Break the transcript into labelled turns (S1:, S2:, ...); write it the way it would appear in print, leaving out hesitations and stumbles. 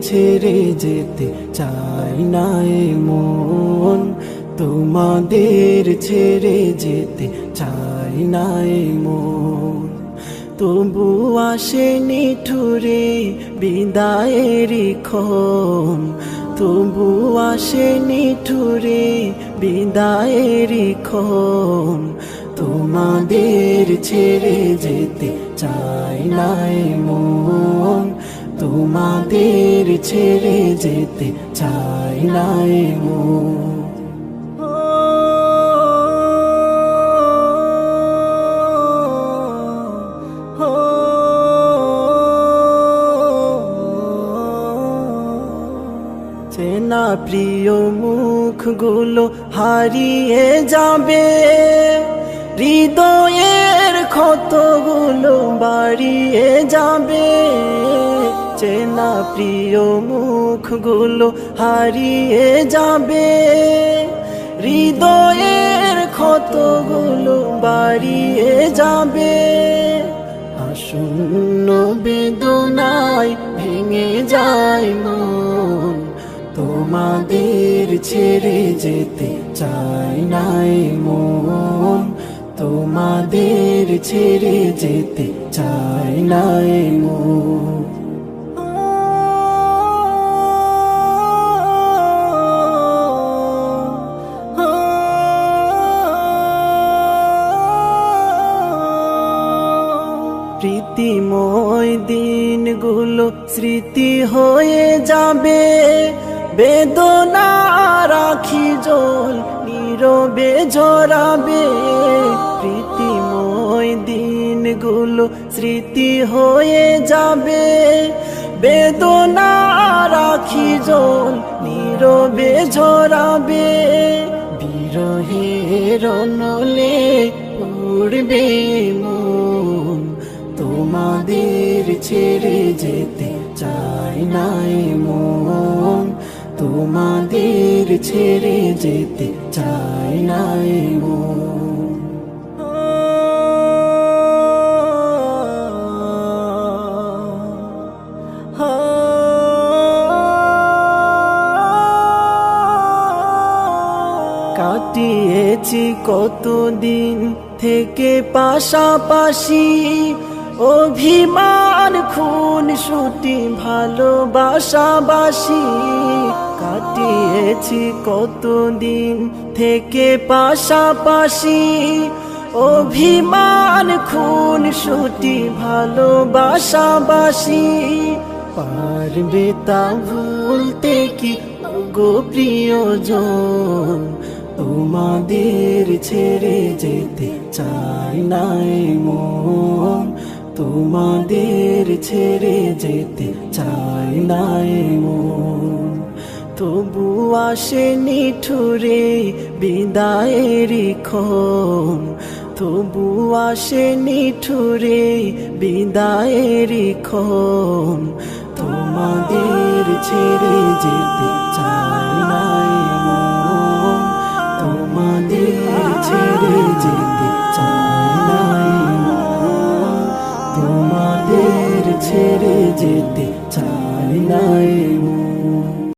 S1: ছেড়ে যেতে চাই না এ মন, তোমাদের ছেড়ে যেতে চাই না এ মন। তবু আসে নিঠুরে বিদায়েরই ক্ষণ, তবু আসে নিঠুরে বিদায়েরই ক্ষণ। তোমাদের ছেড়ে যেতে চাই না এ মন, তোমাদের ছেড়ে যেতে চাই না এ মন। চেনা প্রিয় মুখগুলো হারিয়ে যাবে, হৃদয়ের ক্ষতগুলো বাড়িয়ে যাবে। চেনা প্রিয় মুখগুলো হারিয়ে যাবে, হৃদয়ের ক্ষতগুলো বাড়িয়ে যাবে। আসন্ন বেদনায় ভেঙে যায় মন, তোমাদের ছেড়ে যেতে চাই না এ মন, তোমাদের ছেড়ে যেতে চাই না এ মন। প্রীতিময় দিনগুলো স্মৃতি হয়ে যাবে, বেদনা রাখি জল নীরবে ঝরাবে। প্রীতিময় দিনগুলো স্মৃতি হয়ে যাবে, বেদনা রাখি জল নীরবে ঝরাবে। বিরহের নলে উড়বে মন, তোমাদের ছেড়ে যেতে চাই না এ মন, তোমাদের ছেড়ে যেতে চাই না এ মন। কাটিয়েছি কতদিন থেকে পাশাপাশি, অভিমান খুন ছুটি ভালোবাসাবাসি। কাটিয়েছি কতদিন থেকে পাশাপাশি, অভিমান খুন ছুটি ভালোবাসাবাসি। পারবে তা ভুলতে কি গো প্রিয়জন, তোমাদের ছেড়ে যেতে চাই না এ মন, তোমাদের ছেড়ে যেতে চাই না এ মন। তবু আসে নিঠুরে বিদায়েরই ক্ষণ, তবু আসে নিঠুরে বিদায়েরই ক্ষণ। তোমাদের ছেড়ে যেতে চাই না এ মন, তোমাদের ছেড়ে যেতে চাই না এ মন, তোমাদের ছেড়ে যেতে চাই না এ